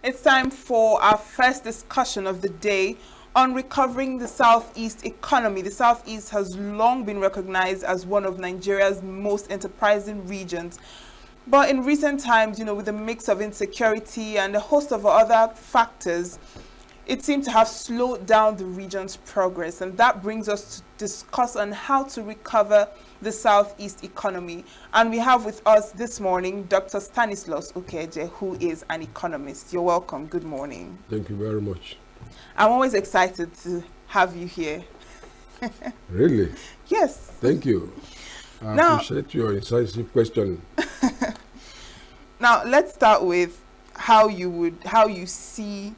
It's time for our first discussion of the day on recovering the Southeast economy. The Southeast has long been recognized as one of Nigeria's most enterprising regions. But in recent times, with a mix of insecurity and a host of other factors, it seemed to have slowed down the region's progress. And that brings us to discuss on how to recover the Southeast economy. And we have with us this morning Dr. Stanislaus Ukeje, who is an economist. You're welcome. Good morning. Thank you very much. I'm always excited to have you here. Really? Yes. Thank you. I appreciate your incisive question. Now, let's start with how you see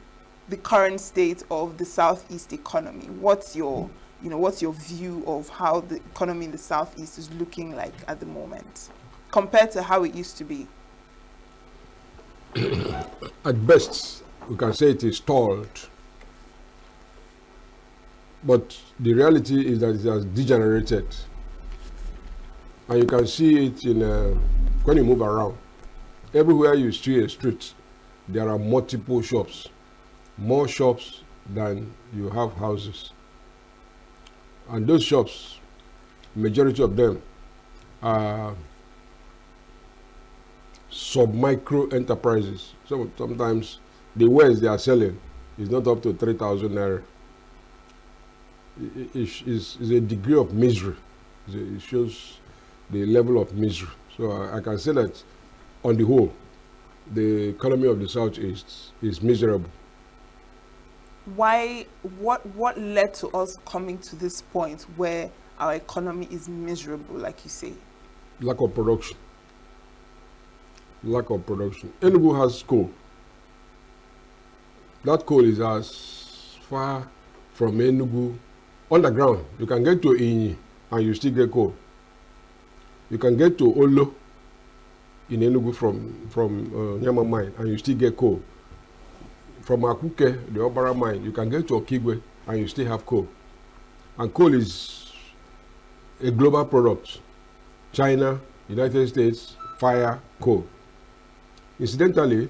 the current state of the Southeast economy. What's your view of how the economy in the Southeast is looking like at the moment compared to how it used to be? At best, we can say it is stalled. But the reality is that it has degenerated. And you can see it when you move around. Everywhere you see a street, there are multiple shops. More shops than you have houses. And those shops, majority of them are sub-micro enterprises. Sometimes the wares they are selling is not up to 3,000 naira. It's a degree of misery. It shows the level of misery. So I can say that on the whole, the economy of the Southeast is miserable. Why? What led to us coming to this point where our economy is miserable, like you say? Lack of production. Lack of production. Enugu has coal. That coal is as far from Enugu underground. You can get to Inyi and you still get coal. You can get to Olo in Enugu from Nyama mine and you still get coal. From Ukeje, the Obara mine, you can get to Ukeje and you still have coal. And coal is a global product. China, United States, fire, coal. Incidentally,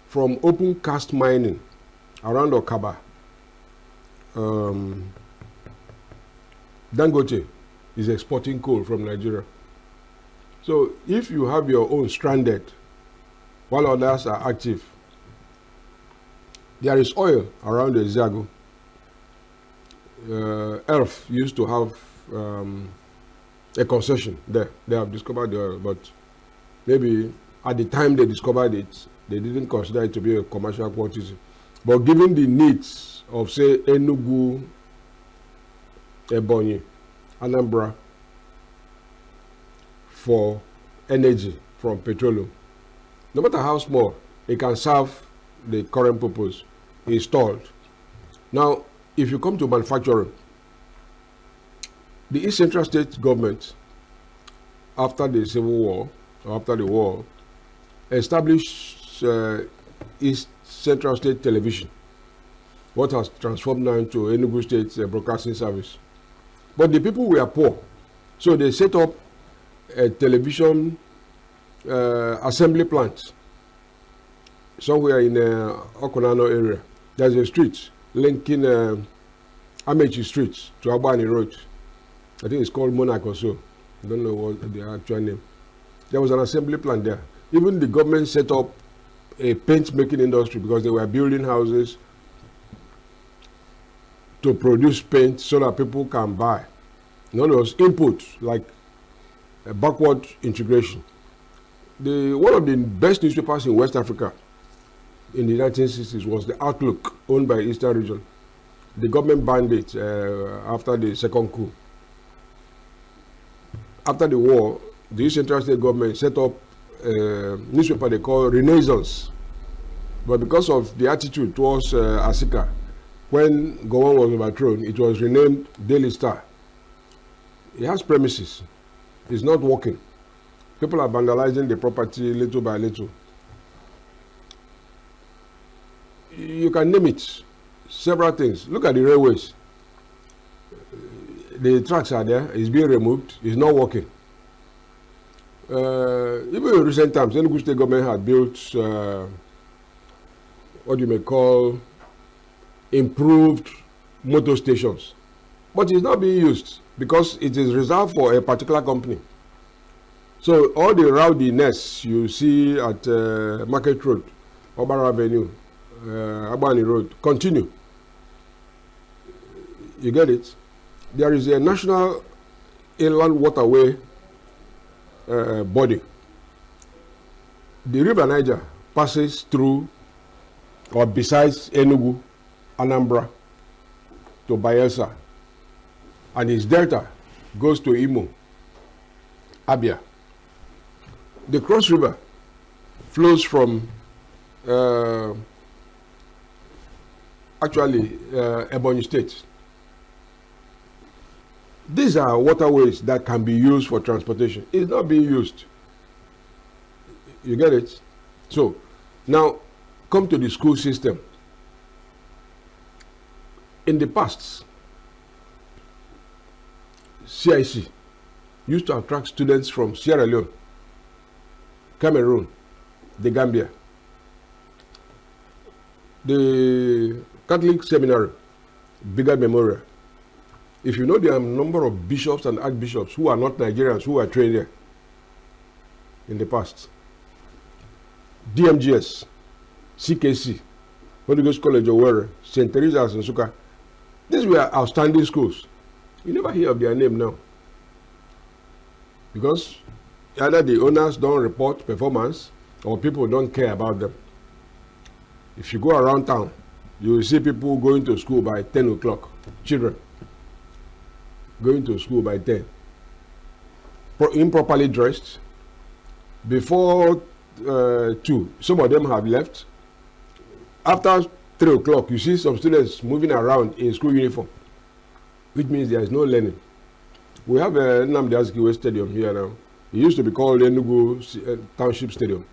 from open cast mining around Okaba, Dangote is exporting coal from Nigeria. So if you have your own stranded, while others are active, there is oil around the Zago. Elf used to have a concession there. They have discovered the oil, but maybe at the time they discovered it, they didn't consider it to be a commercial quantity. But given the needs of, say, Enugu, Ebonyi, Anambra, for energy from petroleum, no matter how small, it can serve the current purpose, installed. Now, if you come to manufacturing, the East Central State government, after the Civil War, or after the war, established East Central State Television, what has transformed now into Enugu State Broadcasting Service. But the people were poor, so they set up a television assembly plant somewhere in Okonano area. There's a street linking Amechi Street to Abani Road. I think it's called Monarch or so. I don't know what the actual name. There was an assembly plant there. Even the government set up a paint making industry because they were building houses to produce paint so that people can buy. In other words, input, like a backward integration. One of the best newspapers in West Africa in the 1960s was the Outlook, owned by Eastern Region. The government banned it after the second coup. After the war, the East Central State government set up a newspaper they call Renaissance. But because of the attitude towards Asika, when Gowon was overthrown, it was renamed Daily Star. It has premises. It's not working. People are vandalizing the property little by little. You can name it. Several things. Look at the railways. The tracks are there. It's being removed. It's not working. Even in recent times, Enugu State government had built what you may call improved motor stations. But it's not being used because it is reserved for a particular company. So all the rowdiness you see at Market Road, Obara Avenue, Abani Road, continue. You get it? There is a national inland waterway body. The River Niger passes through or besides Enugu, Anambra to Bayelsa, and its delta goes to Imo, Abia. The Cross River flows from Ebonyi State. These are waterways that can be used for transportation. It's not being used. You get it? So, now come to the school system. In the past, CIC used to attract students from Sierra Leone, Cameroon, the Gambia. The Catholic Seminary, Bigger Memorial. If you know the number of bishops and archbishops who are not Nigerians who are trained here in the past. DMGS, CKC, Holy Ghost College of Warrior, St. Teresa's and Suka. These were outstanding schools. You never hear of their name now. Because either the owners don't report performance or people don't care about them. If you go around town, you will see people going to school by 10 o'clock. Children going to school by 10. Improperly dressed. Before 2, some of them have left. After 3 o'clock, you see some students moving around in school uniform, which means there is no learning. We have a Nnamdi Azikiwe Stadium here now. It used to be called Enugu Township Stadium.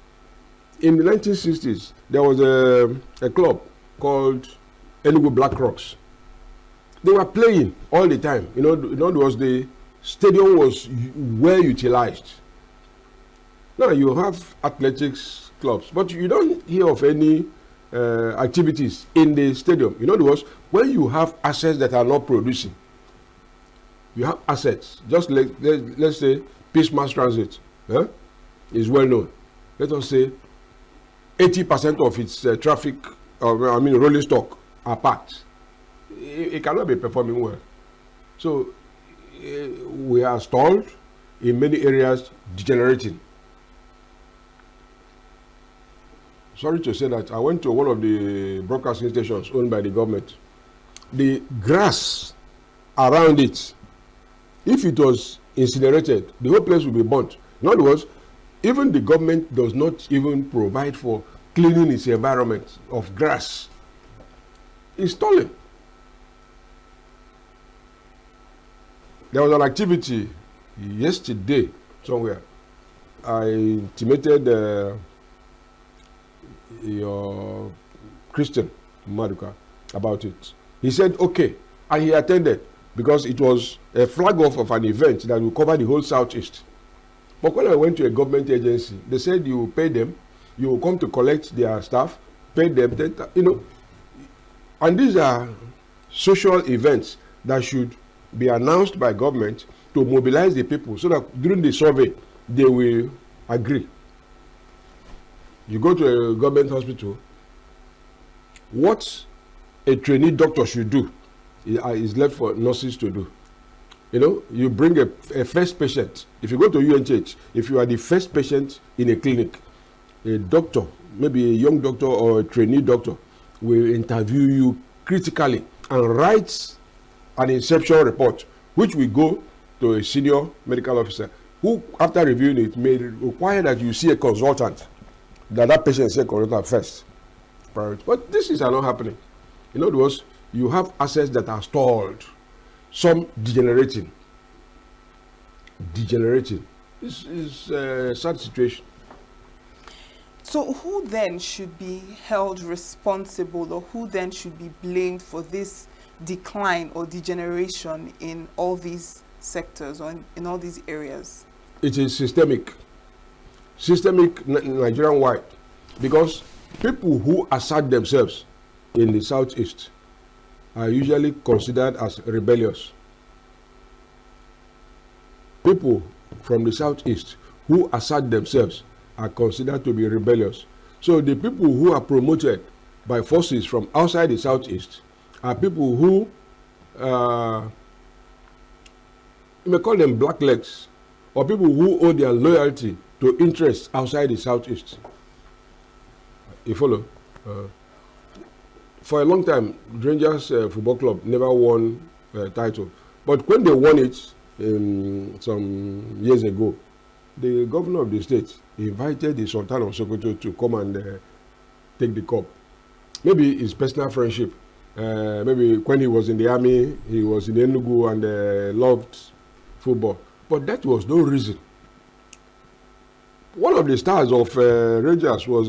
In the 1960s, there was a club called Enugu Black Rocks. They were playing all the time. In other words, the stadium was well utilized. Now you have athletics clubs, but you don't hear of any activities in the stadium. In other words, when you have assets that are not producing, you have assets. Just let's say Peace Mass Transit is well known. Let us say 80% of its traffic, rolling stock are parked. It cannot be performing well. So we are stalled in many areas, degenerating. Sorry to say that I went to one of the broadcasting stations owned by the government. The grass around it, if it was incinerated, the whole place would be burnt. In other words, even the government does not even provide for cleaning its environment of grass. It's stolen. There was an activity yesterday somewhere. I intimated your Christian Maduka about it. He said okay, and he attended because it was a flag off of an event that will cover the whole southeast. But when I went to a government agency, they said you pay them, you will come to collect their staff, pay them, and these are social events that should be announced by government to mobilize the people so that during the survey they will agree. You go to a government hospital, what a trainee doctor should do is left for nurses to do. You bring a first patient. If you go to UNH, if you are the first patient in a clinic, a doctor, maybe a young doctor or a trainee doctor, will interview you critically and write an inception report, which will go to a senior medical officer, who, after reviewing it, may require that you see a consultant, that patient see a consultant first. But this is not happening. In other words, you have assets that are stalled, some degenerating. This is a sad situation. So who then should be held responsible, or who then should be blamed for this decline or degeneration in all these sectors or in all these areas? It is systemic Nigerian-wide, because people who assert themselves in the southeast are usually considered as rebellious. People from the southeast who assert themselves are considered to be rebellious. So the people who are promoted by forces from outside the southeast are people who you may call them blacklegs, or people who owe their loyalty to interests outside the southeast. You follow? For a long time, Rangers Football Club never won a title. But when they won it some years ago, the governor of the state invited the Sultan of Sokoto to come and take the cup. Maybe his personal friendship. Maybe when he was in the army, he was in Enugu and loved football. But that was no reason. One of the stars of Rangers was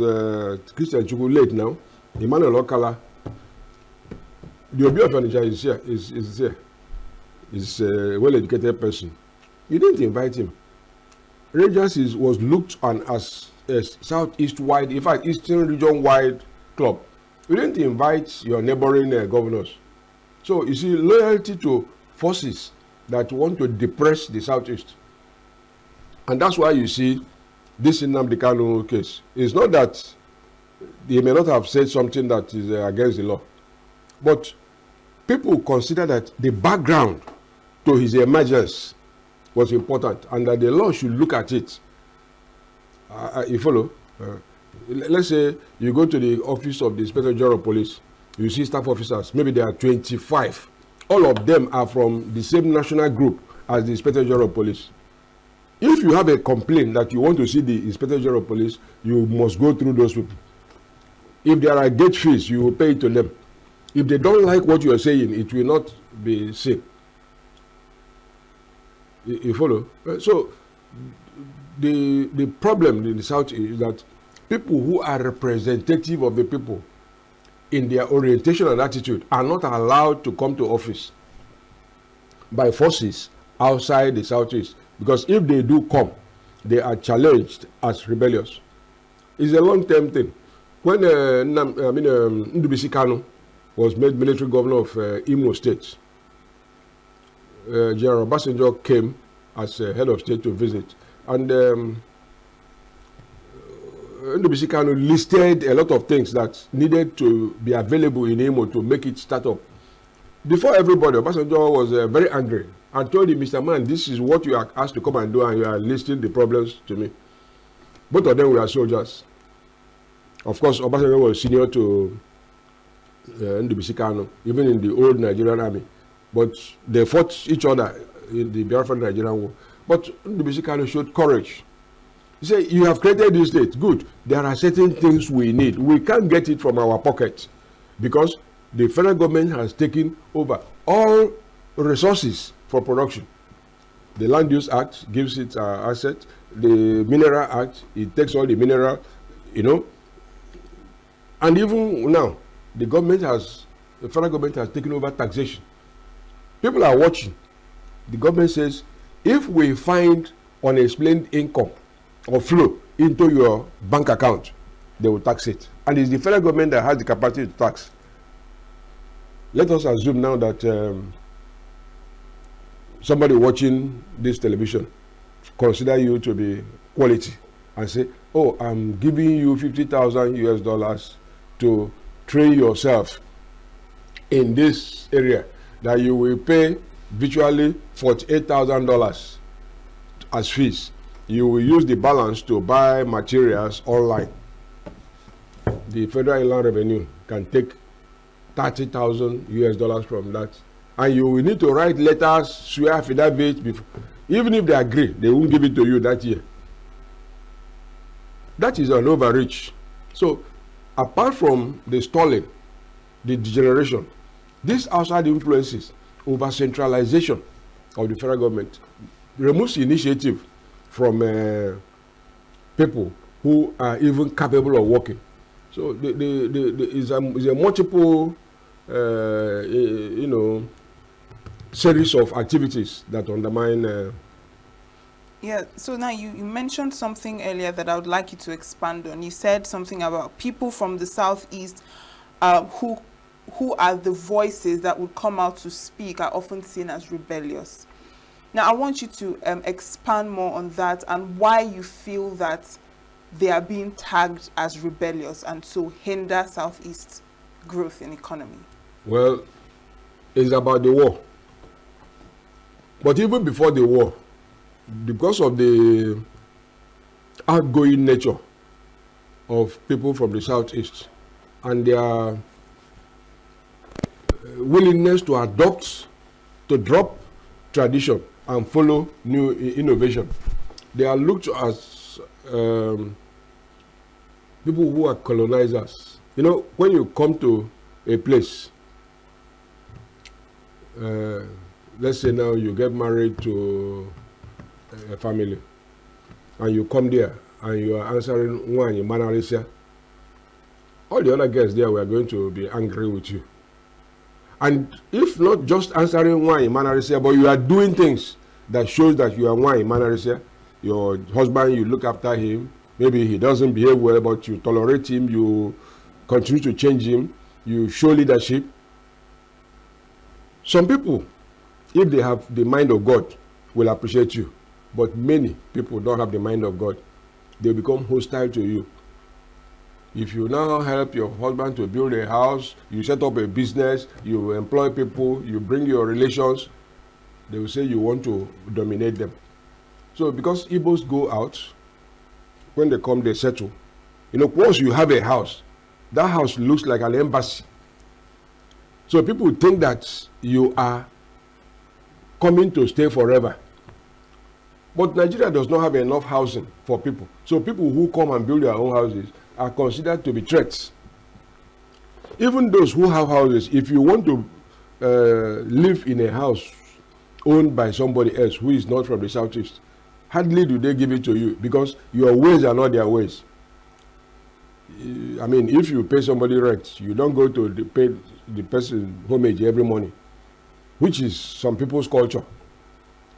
Christian Chukwu, late now, Emmanuel Okala. The Obi of Onitsha is here. Is here. He's a well-educated person. You didn't invite him. Rangers was looked on as a southeast-wide, in fact, eastern region-wide club. You didn't invite your neighboring governors. So you see, loyalty to forces that want to depress the southeast. And that's why you see this Nnamdi Kanu case. It's not that they may not have said something that is against the law, but people consider that the background to his emergence was important and that the law should look at it. You follow? Let's say you go to the office of the Inspector General of Police, you see staff officers, maybe there are 25. All of them are from the same national group as the Inspector General of Police. If you have a complaint that you want to see the Inspector General of Police, you must go through those people. If there are gate fees, you will pay it to them. If they don't like what you are saying, it will not be seen. You follow? So the problem in the South is that people who are representative of the people in their orientation and attitude are not allowed to come to office by forces outside the Southeast. Because if they do come, they are challenged as rebellious. It's a long-term thing. When Ndubisi Kanu was made military governor of Imo State, General Obasanjo came as head of state to visit. And Ndubisi Kanu listed a lot of things that needed to be available in Imo to make it start up. Before everybody, Obasanjo was very angry and told him, Mr. Man, this is what you are asked to come and do, and you are listing the problems to me. Both of them were soldiers. Of course, Obasanjo was senior to Ndubisi Kanu, even in the old Nigerian army. But they fought each other in the Biafran Nigerian war. But Ndubisi Kanu showed courage. He said, you have created this state. Good. There are certain things we need. We can't get it from our pocket because the federal government has taken over all resources for production. The Land Use Act gives it asset. The Mineral Act, it takes all the mineral, And even now, the federal government has taken over taxation. People are watching. The government says, if we find unexplained income or flow into your bank account, they will tax it. And it's the federal government that has the capacity to tax. Let us assume now that somebody watching this television consider you to be quality and say, oh, I'm giving you $50,000 to train yourself in this area, that you will pay virtually $48,000 as fees. You will use the balance to buy materials online. The Federal Inland Revenue can take $30,000 from that, and you will need to write letters, swear affidavit before. Even if they agree, they won't give it to you that year. That is an overreach. So, apart from the stalling, the degeneration, these outside influences, over centralization of the federal government, removes initiative from people who are even capable of working. So is a multiple, series of activities that undermine Yeah, so now you mentioned something earlier that I would like you to expand on. You said something about people from the Southeast who are the voices that would come out to speak are often seen as rebellious. Now, I want you to expand more on that and why you feel that they are being tagged as rebellious and so hinder Southeast growth in economy. Well, it's about the war. But even before the war, because of the outgoing nature of people from the Southeast and their willingness to adopt, to drop tradition and follow new innovation, they are looked as people who are colonizers. You know, when you come to a place, let's say now you get married to a family, and you come there and you are answering one in Manalisha, all the other guests there were going to be angry with you. And if not just answering one in Manalisha, but you are doing things that shows that you are one in Manalisha, your husband, you look after him, maybe he doesn't behave well, but you tolerate him, you continue to change him, you show leadership. Some people, if they have the mind of God, will appreciate you. But many people don't have the mind of God. They become hostile to you. If you now help your husband to build a house, you set up a business, you employ people, you bring your relations, they will say you want to dominate them. So because Igbos go out, when they come, they settle. You know, once you have a house, that house looks like an embassy. So people think that you are coming to stay forever. But Nigeria does not have enough housing for people. So people who come and build their own houses are considered to be threats. Even those who have houses, if you want to live in a house owned by somebody else who is not from the Southeast, hardly do they give it to you because your ways are not their ways. I mean, if you pay somebody rent, you don't go to pay the person homage every morning, which is some people's culture.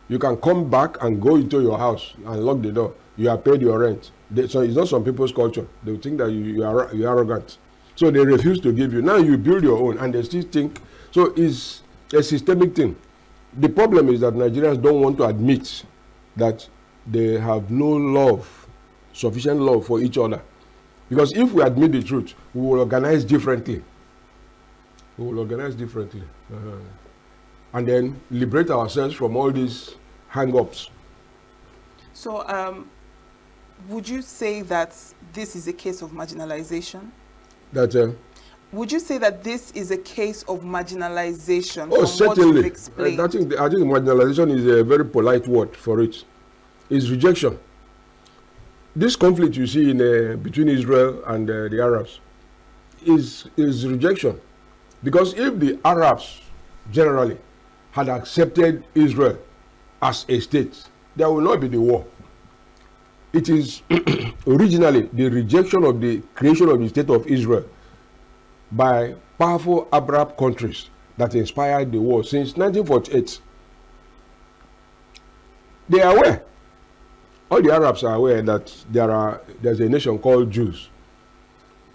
You can come back and go into your house and lock the door. You have paid your rent. So it's not some people's culture. They will think that you're arrogant. So they refuse to give you. Now you build your own and they still think. So it's a systemic thing. The problem is that Nigerians don't want to admit that they have no love, sufficient love for each other. Because if we admit the truth, we will organize differently. We will organize differently. And then liberate ourselves from all these hang-ups. So would you say that this is a case of marginalization? That would you say that this is a case of marginalization? Oh, from certainly. What you've explained? I think marginalization is a very polite word for it. It's rejection. This conflict you see in between Israel and the Arabs is rejection. Because if the Arabs generally had accepted Israel as a state, there will not be the war. It is originally the rejection of the creation of the state of Israel by powerful Arab countries that inspired the war since 1948. They are aware. All the Arabs are aware that there's a nation called Jews.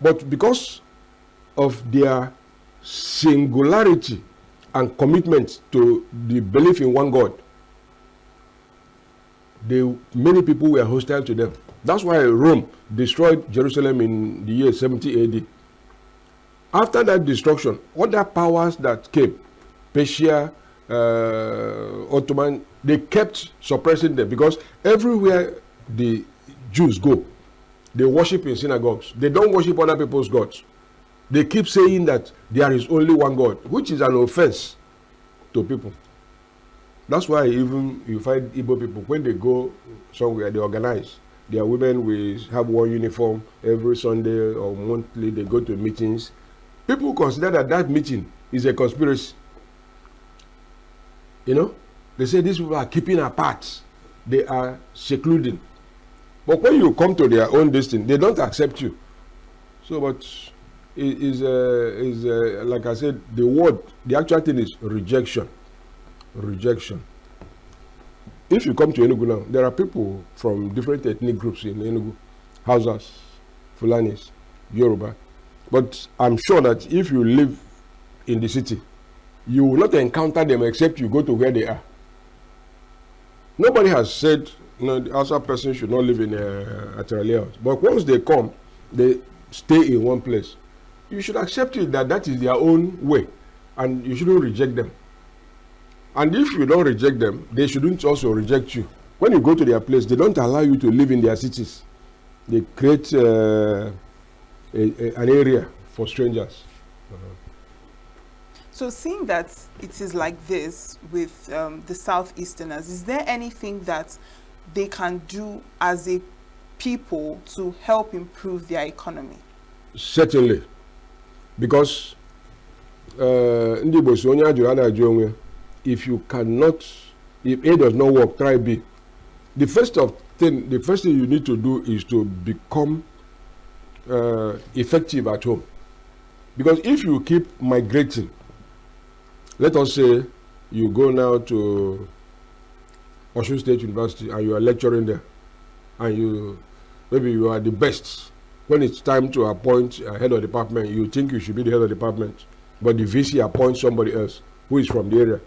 But because of their singularity and commitment to the belief in one God, many people were hostile to them. That's why Rome destroyed Jerusalem in the year 70 AD. After that destruction, other powers that came, Persia, Ottoman, they kept suppressing them because everywhere the Jews go, they worship in synagogues. They don't worship other people's gods. They keep saying that there is only one God, which is an offense to people. That's why even you find Igbo people, when they go somewhere, they organize. Their women will have one uniform every Sunday or monthly. They go to meetings. People consider that meeting is a conspiracy. You know, they say these people are keeping apart. They are secluding. But when you come to their own destiny, they don't accept you. So, but is like I said, the actual thing is rejection. Rejection. if you come to Enugu now, there are people from different ethnic groups in Enugu, Hausas, Fulanis, Yoruba. But I'm sure that if you live in the city, you will not encounter them except you go to where they are. Nobody has said, the Hausa person should not live in a layout. But once they come, they stay in one place. You should accept it that is their own way, and you shouldn't reject them. And if you don't reject them, they shouldn't also reject you. When you go to their place, they don't allow you to live in their cities. They create an area for strangers. So seeing that it is like this with the Southeasterners, is there anything that they can do as a people to help improve their economy? Certainly. Because if you cannot, if A does not work, try B. The first thing you need to do is to become effective at home. Because if you keep migrating, let us say you go now to Osun State University and you are lecturing there, and maybe you are the best. When it's time to appoint a head of department, you think you should be the head of department, but the VC appoints somebody else who is from the area.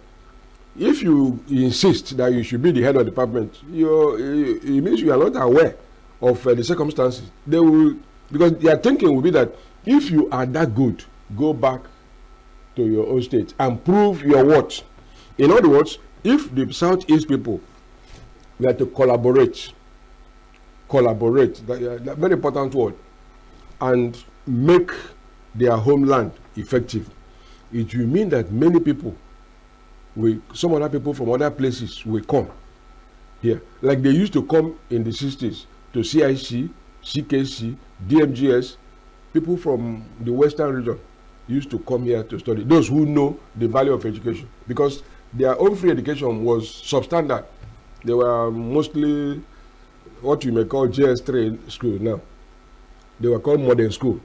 If you insist that you should be the head of department, it means you are not aware of the circumstances. They will, because their thinking will be that if you are that good, go back to your own state and prove your worth. In other words, if the Southeast people were to collaborate, that very important word, and make their homeland effective, it will mean that many people, some other people from other places will come here. Like they used to come in the 60s to CIC, CKC, DMGS. People from the Western region used to come here to study. Those who know the value of education, because their own free education was substandard. They were mostly what you may call JS3 school now. They were called modern school.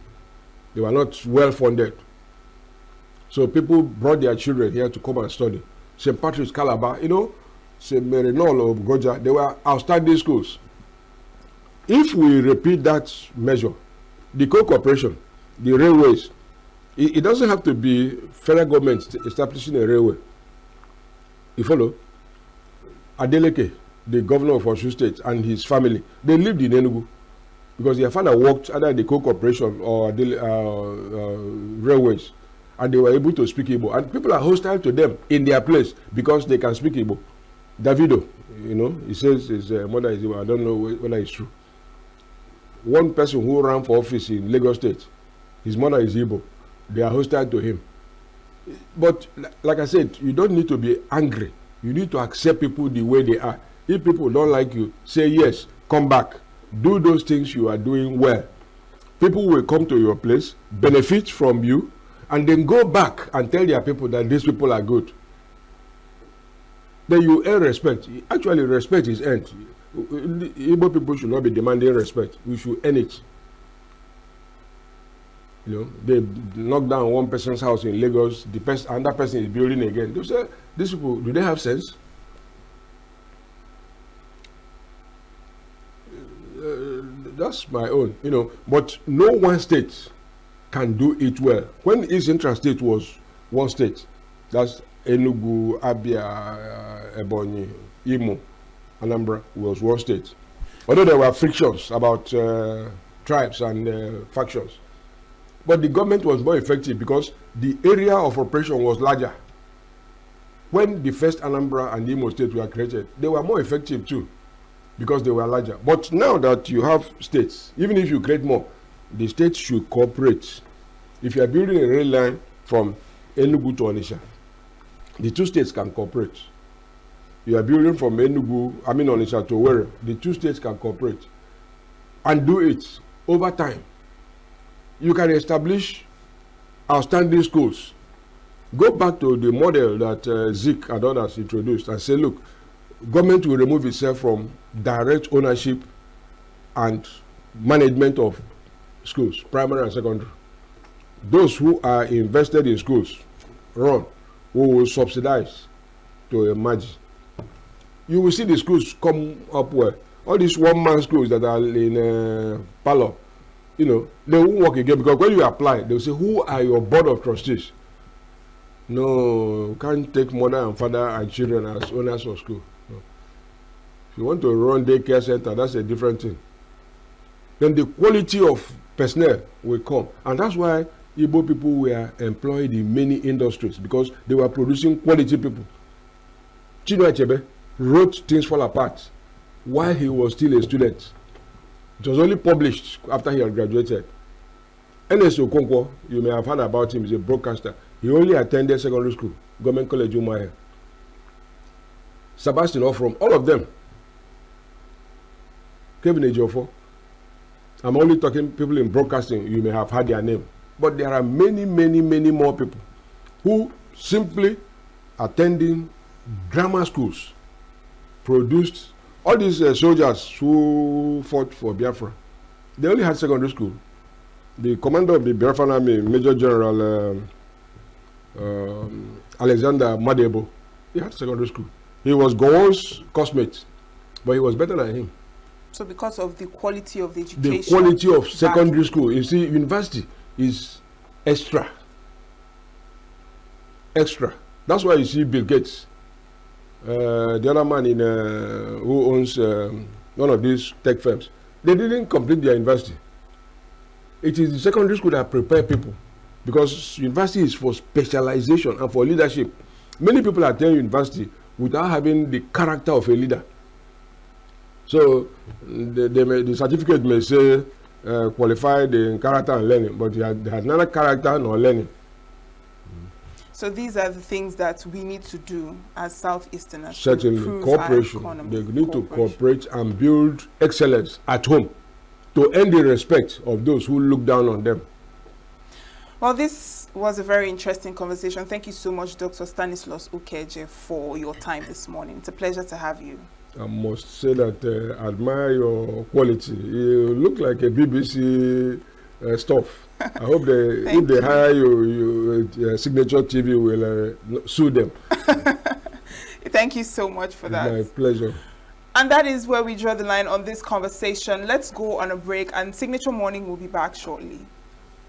They were not well funded. So people brought their children here to come and study. St. Patrick's, Calabar, St. Mary Nol of Goja, they were outstanding schools. If we repeat that measure, the co-corporation, the railways, it doesn't have to be federal government establishing a railway. You follow? Adeleke, the governor of Osun State, and his family, they lived in Enugu because their father worked either in the co-corporation or railways, and they were able to speak Igbo. And people are hostile to them in their place because they can speak Igbo. Davido, he says his mother is Igbo. I don't know whether it's true. One person who ran for office in Lagos State, his mother is Igbo. They are hostile to him. But like I said, you don't need to be angry. You need to accept people the way they are. If people don't like you, say yes, come back. Do those things you are doing well. People will come to your place, benefit from you, and then go back and tell their people that these people are good. Then you earn respect. Actually, respect is earned. Igbo people should not be demanding respect. We should earn it. They knock down one person's house in Lagos, another person is building again. They say, these people, do they have sense? That's my own, but no one state can do it well. When East Central State was one state, that's Enugu, Abia, Ebonyi, Imo, Anambra was one state. Although there were frictions about tribes and factions, but the government was more effective because the area of operation was larger. When the first Anambra and Imo state were created, they were more effective too because they were larger. But now that you have states, even if you create more, the states should cooperate. If you are building a rail line from Enugu to Onitsha, the two states can cooperate. You are building from Onitsha to Owerri, the two states can cooperate and do it over time. You can establish outstanding schools. Go back to the model that Zik and others introduced and say, look, government will remove itself from direct ownership and management of schools, primary and secondary. Those who are invested in schools, who will subsidize to a margin. you will see the schools come up well. All these one-man schools that are in Palo, you know, they won't work again because when you apply, they'll say, who are your board of trustees? No, can't take mother and father and children as owners of school. No. If you want to run daycare center, that's a different thing. Then the quality of personnel will come. And that's why Igbo people were employed in many industries because they were producing quality people. Chinua Achebe wrote Things Fall Apart while he was still a student. It was only published after he had graduated. N.S. Okonkwo, you may have heard about him, he's a broadcaster. He only attended secondary school, Government College Umuahia. Sebastian Ofrom, all of them. Kevin Ejiofor. I'm only talking people in broadcasting, you may have heard their name. But there are many, many, many more people who simply attending grammar schools produced all these soldiers who fought for Biafra. They only had secondary school. The commander of the Biafran army, Major General Alexander Madebo, he had secondary school. He was Gowon's classmate, but he was better than him. So because of the quality of the education. The quality of secondary school. You see, university is extra. Extra. That's why you see Bill Gates, the other man in who owns one of these tech firms. They didn't complete their university. It is the secondary school that prepare people, because university is for specialization and for leadership. Many people attend university without having the character of a leader. So the certificate may say qualified in character and learning, but they had neither character nor learning. So these are the things that we need to do as Southeasterners. Certainly, cooperation. They need to cooperate and build excellence at home to earn the respect of those who look down on them. Well, this was a very interesting conversation. Thank you so much, Dr. Stanislaus Ukeje, for your time this morning. It's a pleasure to have you. I must say that I admire your quality. You look like a BBC stuff. I hope if they hire you, Signature TV will sue them. Thank you so much for that. My pleasure. And that is where we draw the line on this conversation. Let's go on a break, and Signature Morning will be back shortly.